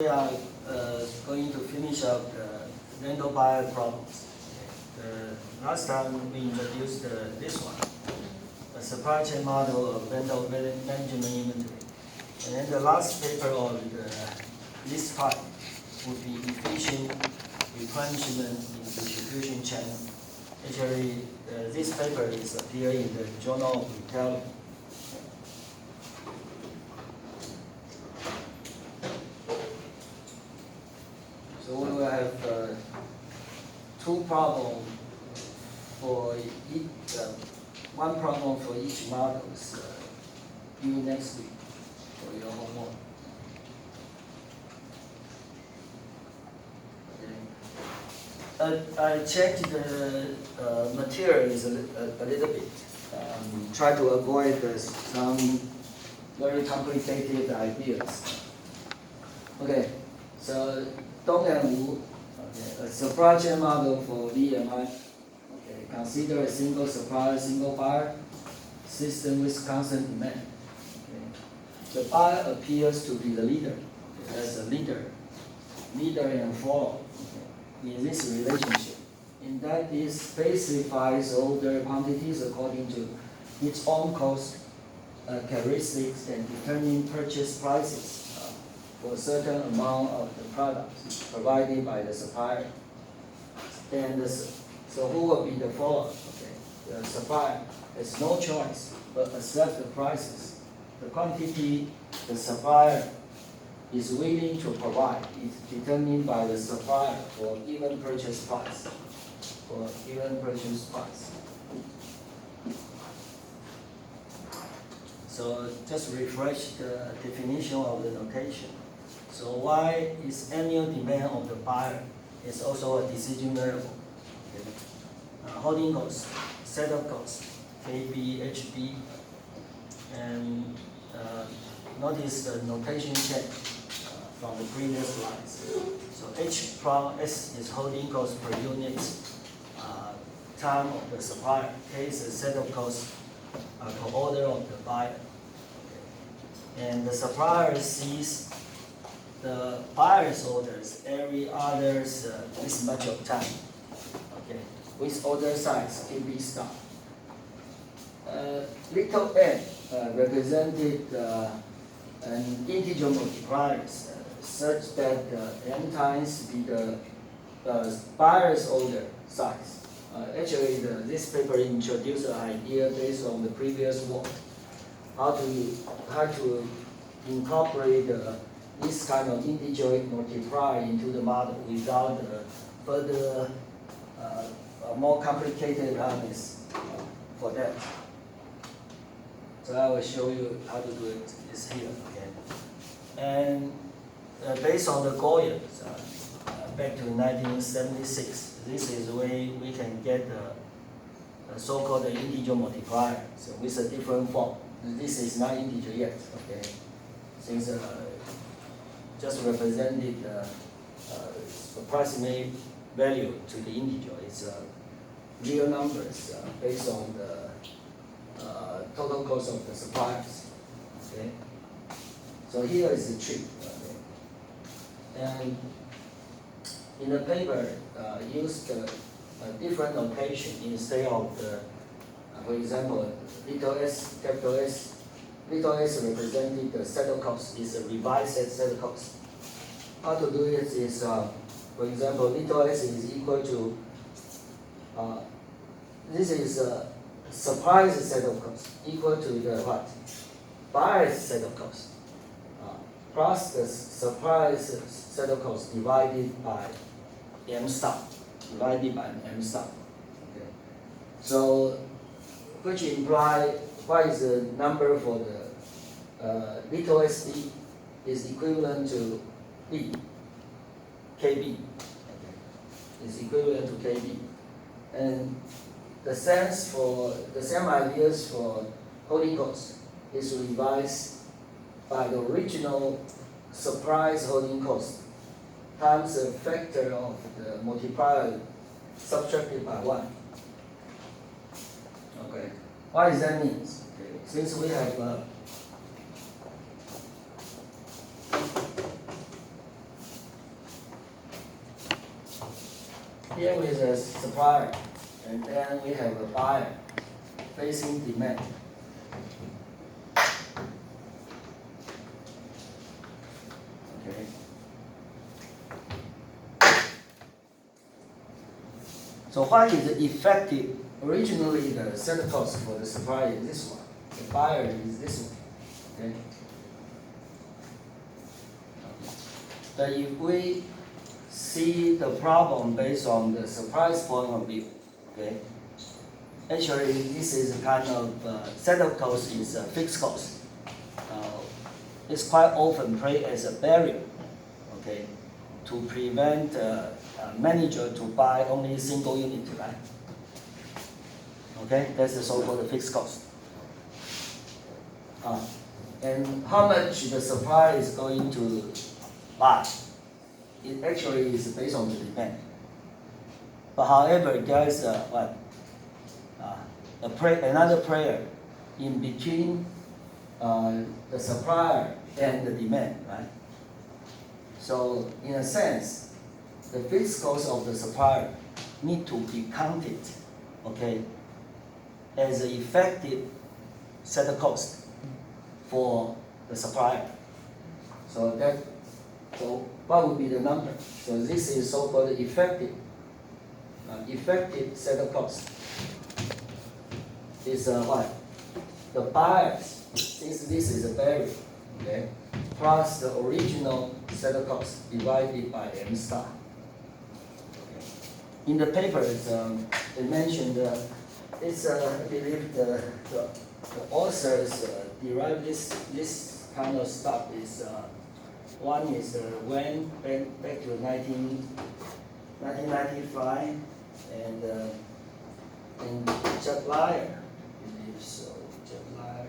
We are going to finish up the Lando buyer problems. Last time we introduced this one, a supply chain model of vendor management inventory. And then the last paper of this part would be efficient replenishment in distribution channel. Actually, this paper is appeared in the Journal of Retailing. So we will have two problems for each, one problem for each model due next week for your homework. Okay. I checked the materials a little bit. Try to avoid some very complicated ideas. Okay, so Dong and Wu, okay, a supply chain model for VMI. Okay, consider a single supplier, single buyer system with constant demand. Okay. The buyer appears to be the leader, okay, as a leader and follower, okay, in this relationship. In that it specifies order quantities according to its own cost characteristics and determine purchase prices for a certain amount of the products provided by the supplier. And so who will be the follower? Okay. The supplier has no choice but accept the prices. The quantity the supplier is willing to provide is determined by the supplier for given purchase price. So just refresh the definition of the notation. So Y is annual demand of the buyer. It's also a decision variable. Okay. Holding cost, setup cost, KB, HB, and notice the notation change from the previous slides. So H prime S is holding cost per unit time of the supplier. K is the setup cost per order of the buyer. Okay. And the supplier sees the buyer's orders every other's this much of time, okay, with order size KB star. Little n represented an integer multiplier such that n times be the buyer's order size. Actually, this paper introduced an idea based on the previous work, how to incorporate this kind of integer multiplier into the model without further more complicated analysis for that. So I will show you how to do it. It's here. Okay. And based on the Goyen, back to 1976, this is the way we can get the so-called integer multiplier, so with a different form. This is not integer yet. Okay. Since just represented approximate value to the integer. It's real numbers based on the total cost of the suppliers. Okay. So here is the trick. Okay. And in the paper, used a different notation instead of the, for example, little s, capital S. Little s represented the setup cost is a revised setup cost. How to do it is, for example, little s is equal to, this is a supplier's setup cost equal to the what? Buyer's setup cost plus the supplier's setup cost divided by M star. Okay. So, which imply what is the number for the little SD is equivalent to B, KB. Okay. Is equivalent to KB. And the same ideas for holding cost is revised by the original supplier's holding cost times a factor of the multiplier subtracted by 1. Okay. What does that mean? Okay. Since we have here is a supplier, and then we have a buyer facing demand. Okay. So what is the effective? Originally, the set cost for the supplier is this one. The buyer is this one. Okay. But if we see the problem based on the supplier's point of view, okay, actually this is a kind of setup cost is a fixed cost. It's quite often played as a barrier, okay, to prevent a manager to buy only a single unit, right? Okay, that's the so-called fixed cost. And how much the supplier is going to buy, it actually is based on the demand. But however, there is another player in between the supplier and the demand, right? So in a sense, the fixed cost of the supplier need to be counted, okay, as an effective set cost for the supplier. So what would be the number? So this is so-called effective set cost. Is what? The buyers, since this is a barrier, okay, plus the original set cost divided by M star. Okay. In the papers, they mentioned I believe the authors derive this kind of stuff is one is when back to 1995 and Jack Lyer, I believe so. Jack Lyer.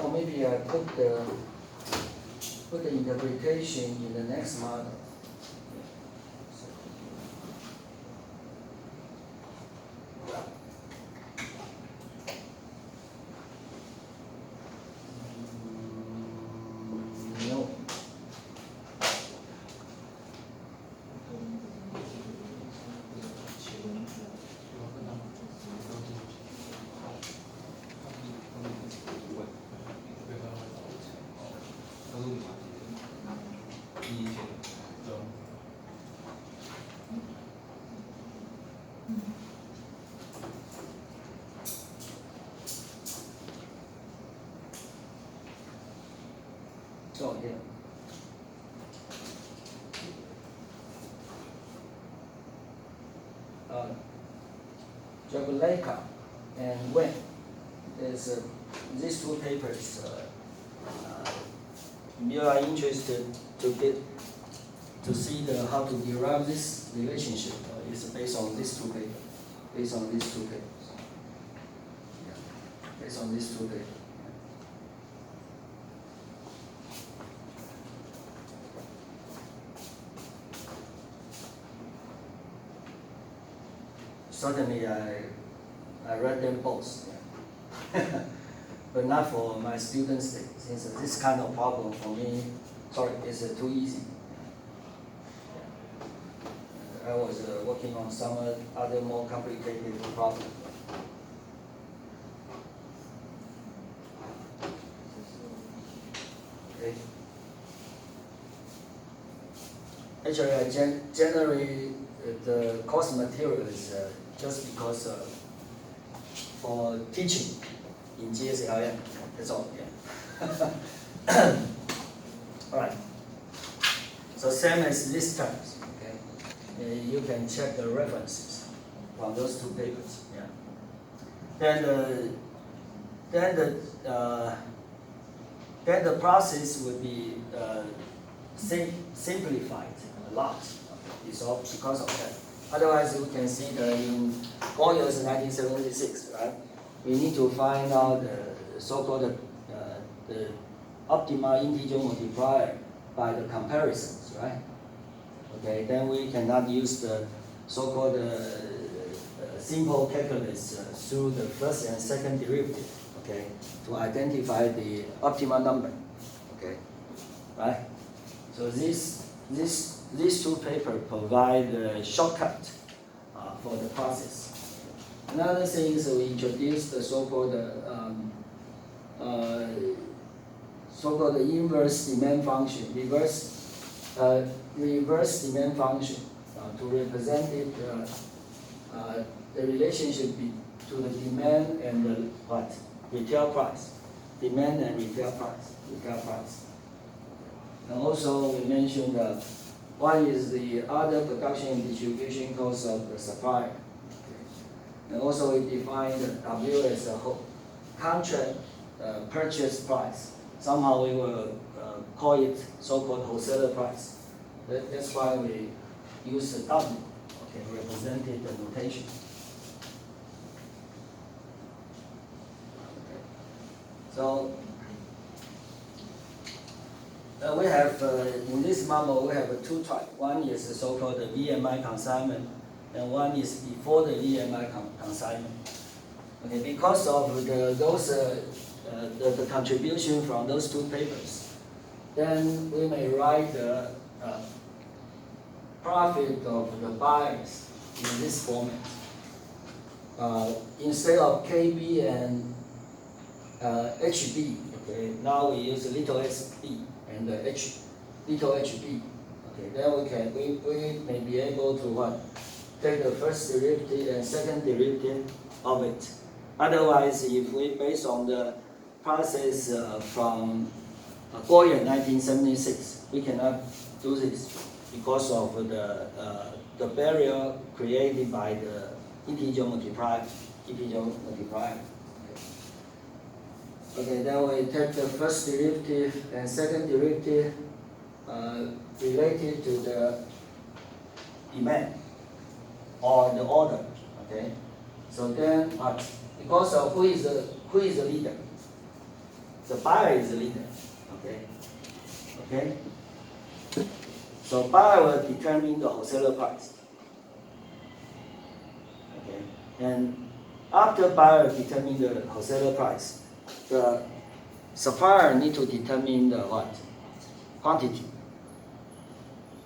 Or maybe I put the interpretation in the next model. No. Oh, yeah. Jabaleka and Wen is these two papers. You are interested to see how to derive this relationship. It's based on these two papers. Based on these two papers. Yeah. Based on these two papers. Certainly, I read them both, yeah. But not for my students' sake, since this kind of problem for me, is too easy. I was working on some other more complicated problems. Okay. Actually, generally the cost material is just because for teaching in GSLM, that's all. Yeah. All right. So same as this terms. Okay. You can check the references from those two papers. Yeah. Then the process would be simplified a lot. It's all because of that. Otherwise, you can see that in Goyle's 1976, right? We need to find out the so-called the optimal integer multiplier by the comparisons, right? Okay, then we cannot use the so-called simple calculus through the first and second derivative, okay, to identify the optimal number, okay, right? So these two papers provide a shortcut for the process. Another thing is we introduced the so-called inverse demand function, reverse demand function to represent it, the relationship to the demand and the what? Retail price. Demand and retail price. And also we mentioned one is the other production and distribution cost of the supplier. And also we defined W as a whole contract purchase price. Somehow we will call it so-called wholesaler price. That's why we use the W, okay, represented the notation. Okay. So we have in this model we have two types. One is the so-called VMI consignment, and one is before the VMI consignment. Okay, because of the contribution from those two papers, then we may write the profit of the buyers in this format. Instead of KB and HB, okay, now we use little SB and little HB. Okay, then we may be able to what? Take the first derivative and second derivative of it. Otherwise, if we based on the process from Goyer 1976, we cannot do this because of the barrier created by the integer multiplier. Okay, then we take the first derivative and second derivative related to the demand or the order. Okay, so then because of who is the leader? The buyer is the leader. Okay. So buyer will determine the wholesaler price. Okay, and after buyer determine the wholesaler price, the supplier need to determine the what? Quantity.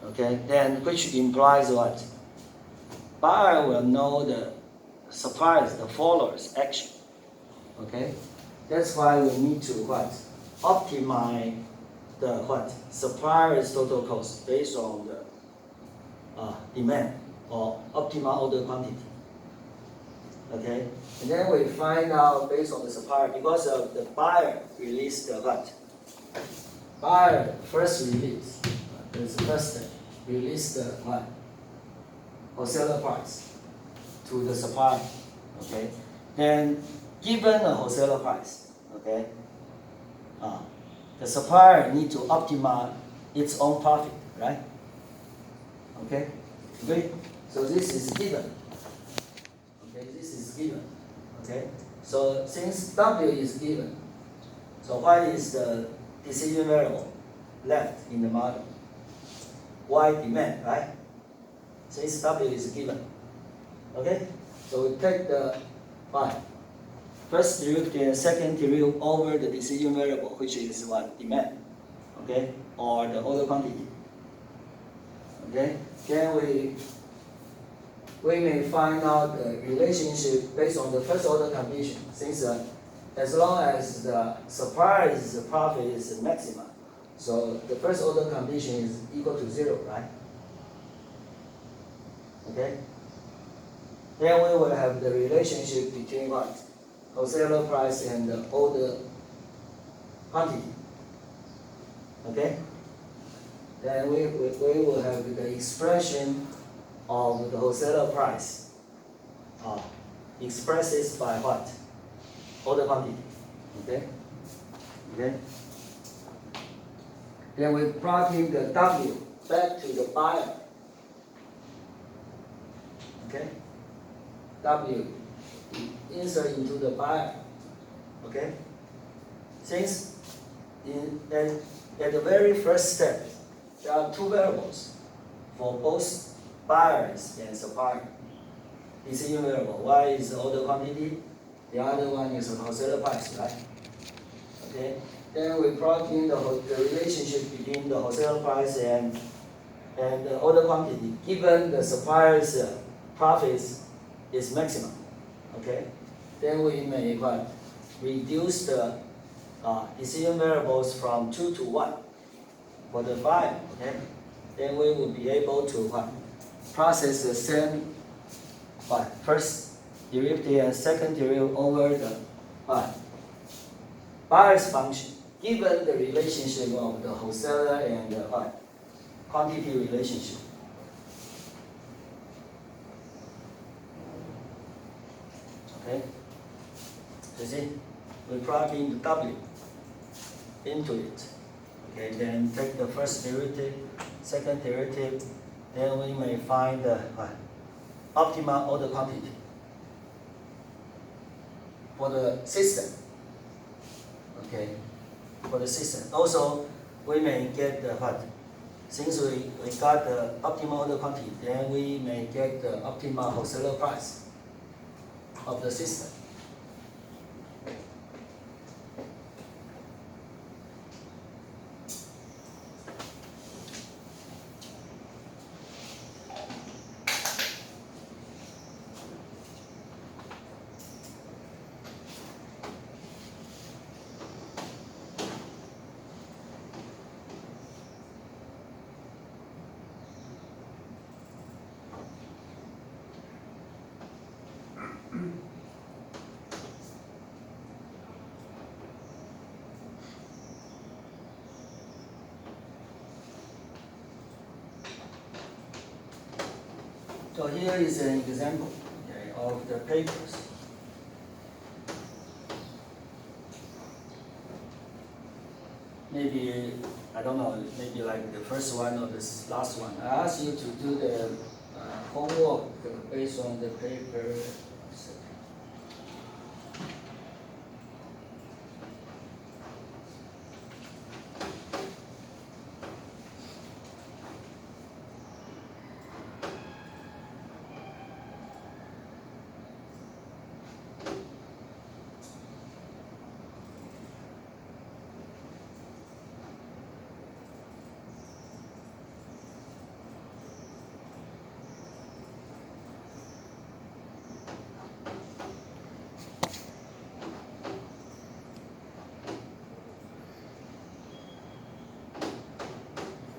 Okay, then which implies what? Buyer will know the suppliers, the followers' action. Okay, that's why we need to what? Optimize the what? Supplier's total cost based on the demand or optimal order quantity. Okay, and then we find out based on the supplier, because of the buyer released the what? Buyer first release, release the what? Wholesaler price to the supplier. Okay, then given a wholesaler price, okay, the supplier need to optimize its own profit, right? Okay, great. So this is given. Okay, this is given. Okay, so since W is given, so what is the decision variable left in the model? Y demand, right? Since W is given. Okay, so we take the Y. First derivative and second derivative over the decision variable, which is what? Demand. Okay, or the order quantity. Okay, then we may find out the relationship based on the first order condition, since as long as the supplier's profit is maximum, so the first order condition is equal to 0, right? Okay, then we will have the relationship between what? Wholesaler price and the order quantity. Okay, then we will have the expression of the wholesaler price expresses by what? Order quantity. Okay. Then we plug in the W back to the buyer. Okay? W insert into the buyer. Okay? Since at the very first step, there are two variables for both buyers and supplier. Decision variable. One is the order quantity, the other one is the wholesaler price, right? Okay? Then we plug in the relationship between the wholesale price and the order quantity, given the supplier's profits is maximum. Okay? Then we may reduce the decision variables from 2 to 1 for the buyer. Okay? Then we will be able to process the same first derivative and second derivative over the buyer's function, given the relationship of the wholesaler and the quantity relationship. Okay? You see, we plug in the W into it. Okay, then take the first derivative, second derivative, then we may find the optimal order quantity for the system. Okay, for the system. Also, we may get the since we got the optimal order quantity, then we may get the optimal wholesaler price of the system. So here is an example of the papers. Maybe, I don't know, maybe like the first one or the last one. I ask you to do the homework based on the paper.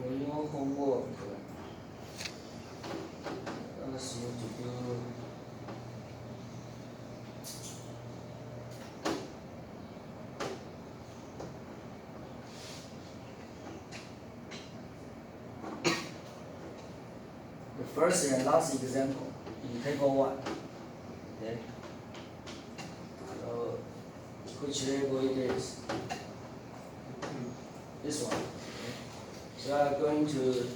For your homework, I ask you to do the first and last example in table 1. Okay. So, which label it is? This one. Okay. So I'm going to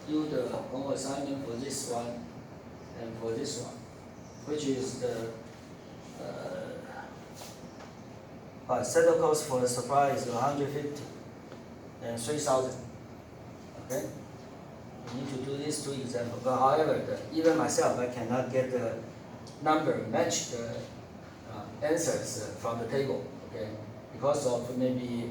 do the homework assignment for this one and for this one, which is the setup cost for the supply is 150 and 3,000. Okay. You need to do these two examples. But however, even myself, I cannot get the number match the answers from the table. Okay, because of maybe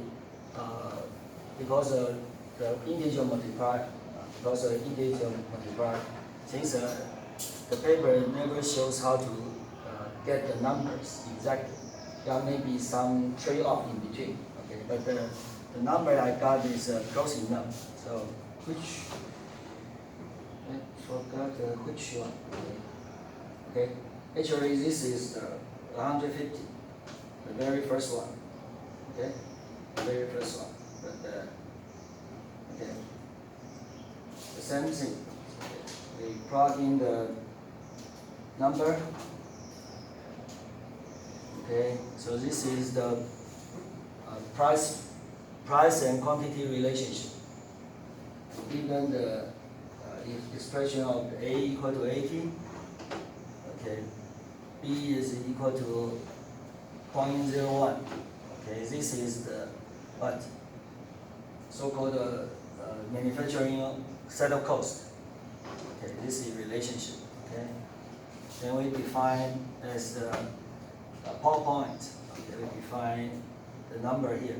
because of the integer multiplier. Because of integer multiplier, since the paper never shows how to get the numbers exactly. There may be some trade-off in between. Okay, but the number I got is close enough. So which I forgot which one. Okay, actually this is the 150, the very first one. Okay, the very first one. But okay, the same thing. We plug in the number. Okay, so this is the price and quantity relationship. Given the expression of A equal to 80 okay, B is equal to 0.01. Okay, this is the what? So-called manufacturing setup cost. Okay, this is relationship. Okay, then we define as the PowerPoint. Okay, we define the number here.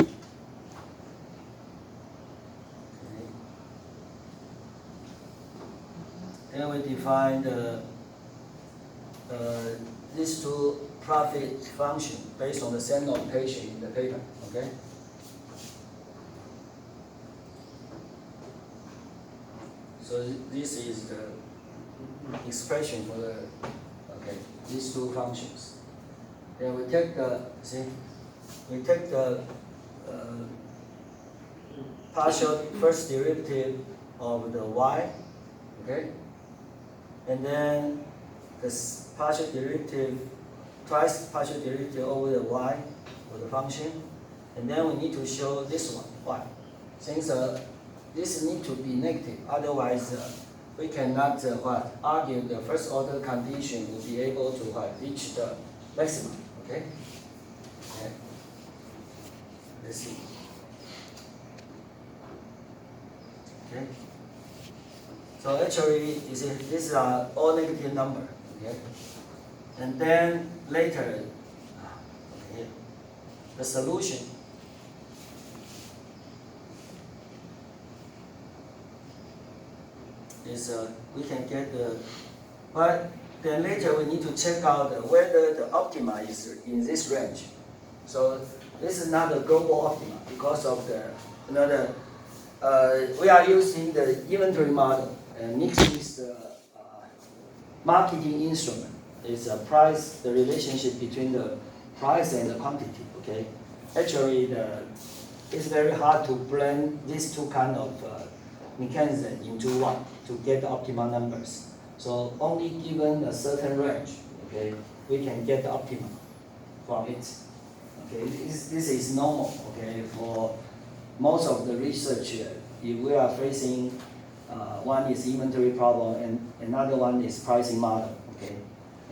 Okay. Then we define the these two profit function based on the same notation in the paper. Okay. So this is the expression for the these two functions. Then we take the partial first derivative of the y, okay, and then this partial derivative twice partial derivative over the y for the function, and then we need to show this one y. Since this need to be negative, otherwise we cannot argue the first order condition will be able to reach the maximum. Okay. Okay. Let's see. Okay. So actually, you see, these are all negative number. Okay. And then later, okay, the solution. Is we can get the, but then later we need to check out whether the optima is in this range. So this is not a global optima because of the we are using the inventory model and mixed with the marketing instrument. It's a price, the relationship between the price and the quantity. Okay, actually it's very hard to blend these two kind of mechanism into one to get the optimal numbers. So only given a certain range, okay, we can get the optimum from it. Okay, this is normal. Okay, for most of the research, if we are facing one is inventory problem and another one is pricing model, okay,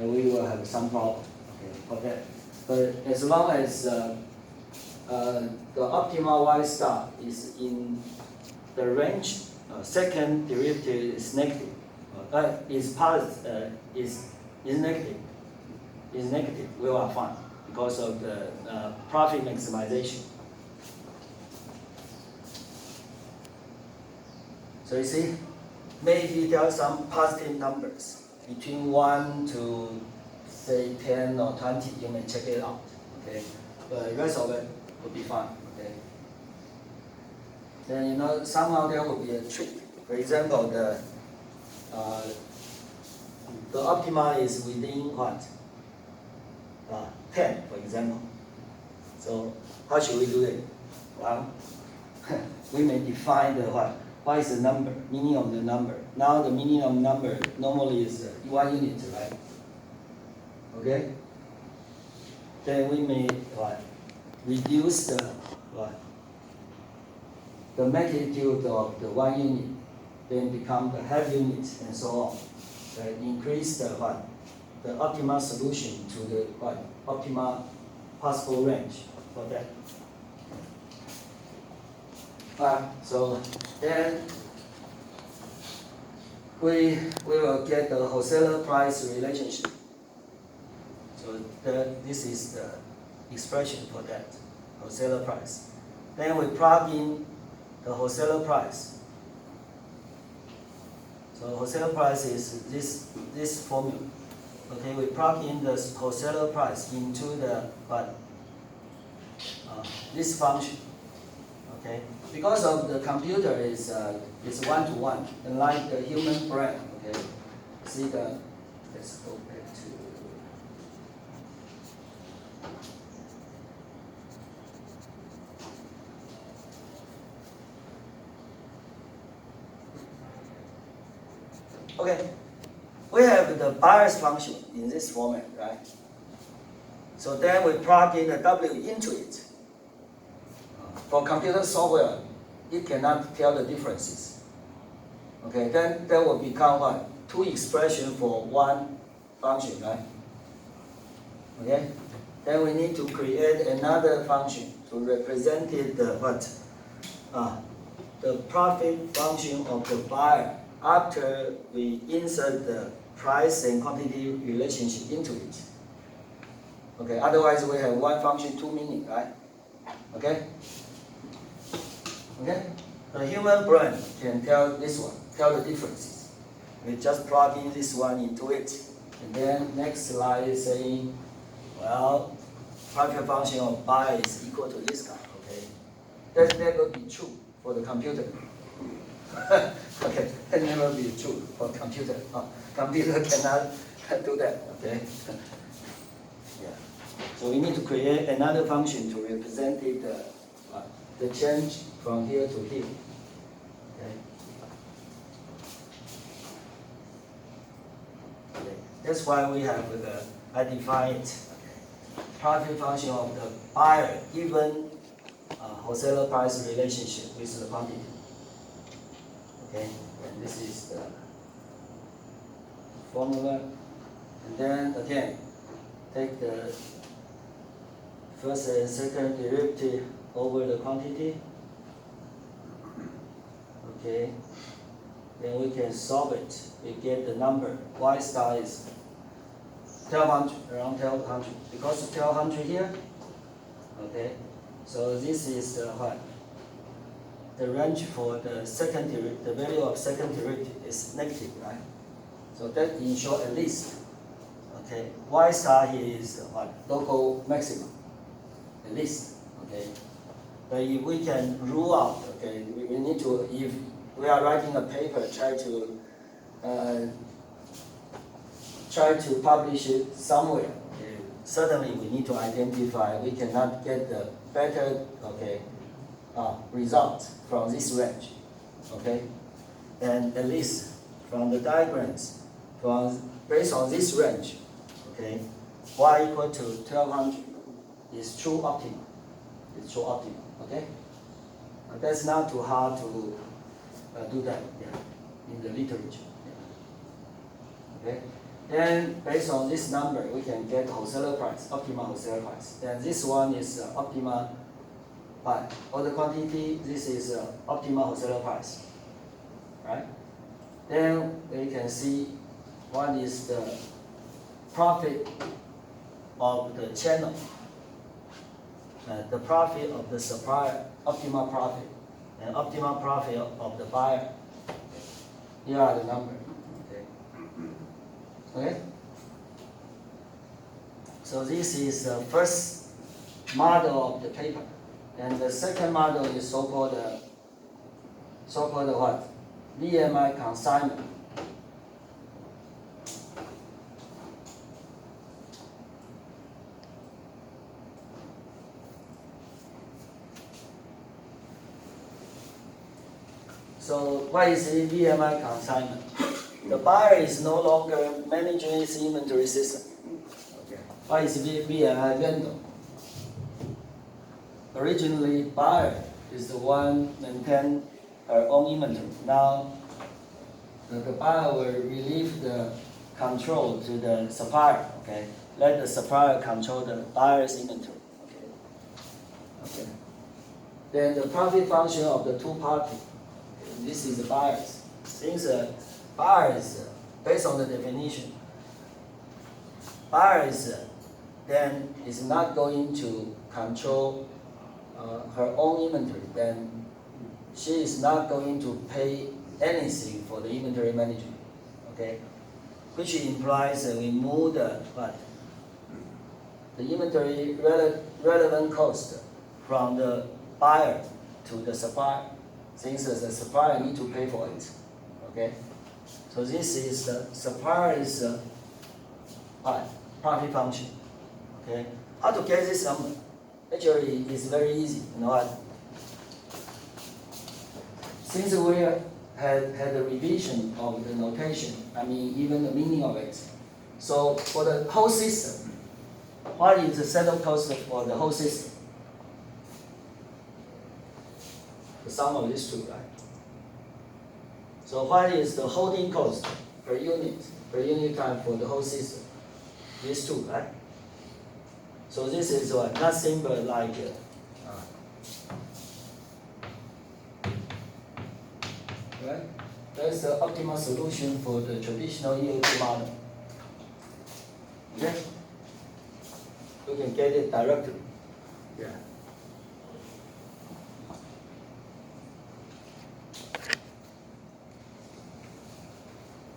and we will have some problem, okay, for that. But as long as the optimal y star is in the range, second derivative is negative, is positive, is negative, we are fine because of the profit maximization. So you see, maybe there are some positive numbers between 1 to say 10 or 20. You may check it out. Okay, but the rest of it will be fine. Okay. Then somehow there will be a trick. For example, the optima is within what? 10, for example. So how should we do it? Well, we may define the what? What is the number? Meaning of the number. Now the meaning of number normally is 1 unit, right? Okay. Then we may what? Reduce the what? The magnitude of the 1 unit, then become the half unit, and so on. Increase the what? The optimal solution to the what? Optimal possible range for that. So then we will get the wholesaler price relationship. So this is the expression for that wholesaler price. Then we plug in the wholesaler price. So wholesaler price is this formula. Okay, we plug in the wholesaler price into the what? This function. Okay, because of the computer is 1-to-1, unlike the human brain. Okay, see the. Let's go back to. Okay, we have the bias function in this format, right? So then we plug in the W into it. For computer software, it cannot tell the differences. Okay, then that will become what? Two expressions for one function, right? Okay, then we need to create another function to represent it the what? The profit function of the buyer after we insert the price and quantity relationship into it. Okay, otherwise we have one function, two meaning, right? Okay? Okay? The human brain can tell this one, tell the differences. We just plug in this one into it. And then next slide is saying, well, profit function of buyer is equal to this guy, okay? That never be true for the computer. Okay, that never be true for computer. Computer cannot do that, okay? Yeah. So we need to create another function to represent it, the change from here to here. Okay. Okay. That's why we have I define it. Okay. Profit function of the buyer given wholesaler price relationship with the quantity. Okay, and this is the formula. And then again, take the first and second derivative over the quantity. Okay, then we can solve it. We get the number. Y star is 1200, around 1200. Because of 1200 here, okay, so this is the what? The range for the second derivative, the value of second derivative is negative, right? So that ensures at least, okay, Y star here is what? Local maximum, at least, okay? But if we can rule out, okay, we need to, if we are writing a paper, try to publish it somewhere, okay, certainly we need to identify, we cannot get the better, okay, results from this range, okay? And at least from the diagrams, based on this range, okay, Y equal to 1200 is true optimum. It's true optimum, okay? That's not too hard to do that, yeah, in the literature. Yeah. Okay? Then based on this number, we can get wholesaler price, optimal wholesaler price. Then this one is optimal. But for the quantity, this is optimal wholesaler price, right? Then we can see what is the profit of the channel, the profit of the supplier, optimal profit, and optimal profit of the buyer. Here are the numbers. Okay. Okay. So this is the first model of the paper. And the second model is so-called what? VMI consignment. So what is the VMI consignment? The buyer is no longer managing his inventory system. Okay. What is VMI vendor? Originally, buyer is the one maintain her own inventory. Now, the buyer will relieve the control to the supplier. Okay, let the supplier control the buyer's inventory. Okay. Then the profit function of the two parties. Okay. This is the buyers. Since buyers, based on the definition, buyers then is not going to control her own inventory, then she is not going to pay anything for the inventory management, okay? Which implies that we move the inventory relevant cost from the buyer to the supplier, since the supplier need to pay for it, okay? So this is the supplier's profit function, okay? How to get this number? Actually, it's very easy. You know what? Since we had a revision of the notation, I mean even the meaning of it. So for the whole system, what is the setup cost for the whole system? The sum of these two, right? So what is the holding cost per unit time for the whole system? These two, right? So this is what? Nothing but like right? That's the optimal solution for the traditional EOT model. Okay? You can get it directly. Yeah.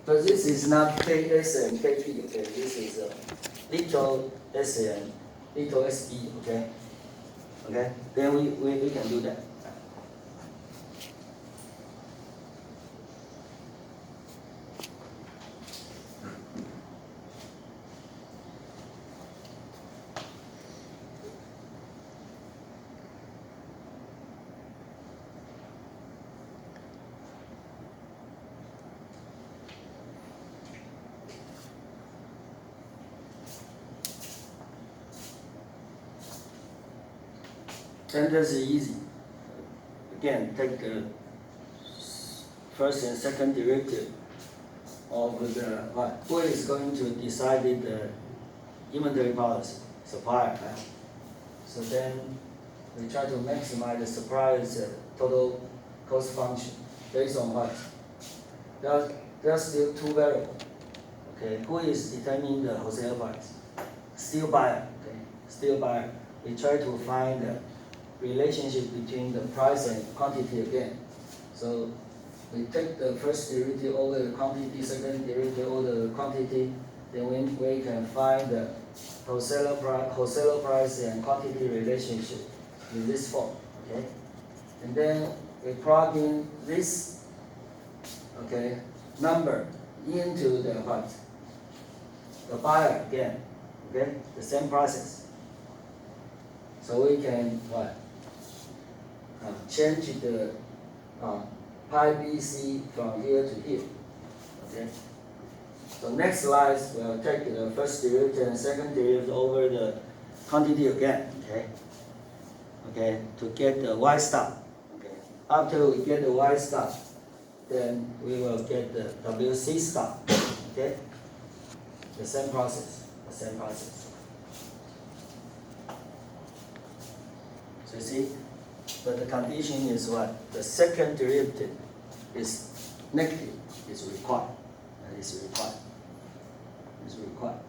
But this is not KS and KP, okay? This is little S and little SB, okay? Okay? Then we can do that. And this is easy. Again, take the first and second derivative of the what? Who is going to decide the inventory policy? Supplier, right? So then we try to maximize the supplier's total cost function based on what? There are still two variables. Okay, who is determining the wholesale price? Still buyer. Okay, still buyer. We try to find the relationship between the price and quantity again. So we take the first derivative over the quantity, second derivative over the quantity, then we can find the wholesaler price and quantity relationship in this form. Okay, and then we plug in this number into the what? The buyer again. Okay, the same process. So we can what? Change the pi BC from here to here. Okay. So next slide we'll take the first derivative and second derivative over the quantity again. Okay. Okay, to get the y star. Okay. After we get the y star, then we will get the WC star. Okay. The same process. The same process. So you see. But the condition is what? The second derivative is negative, is required. That is required. Is required.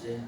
See?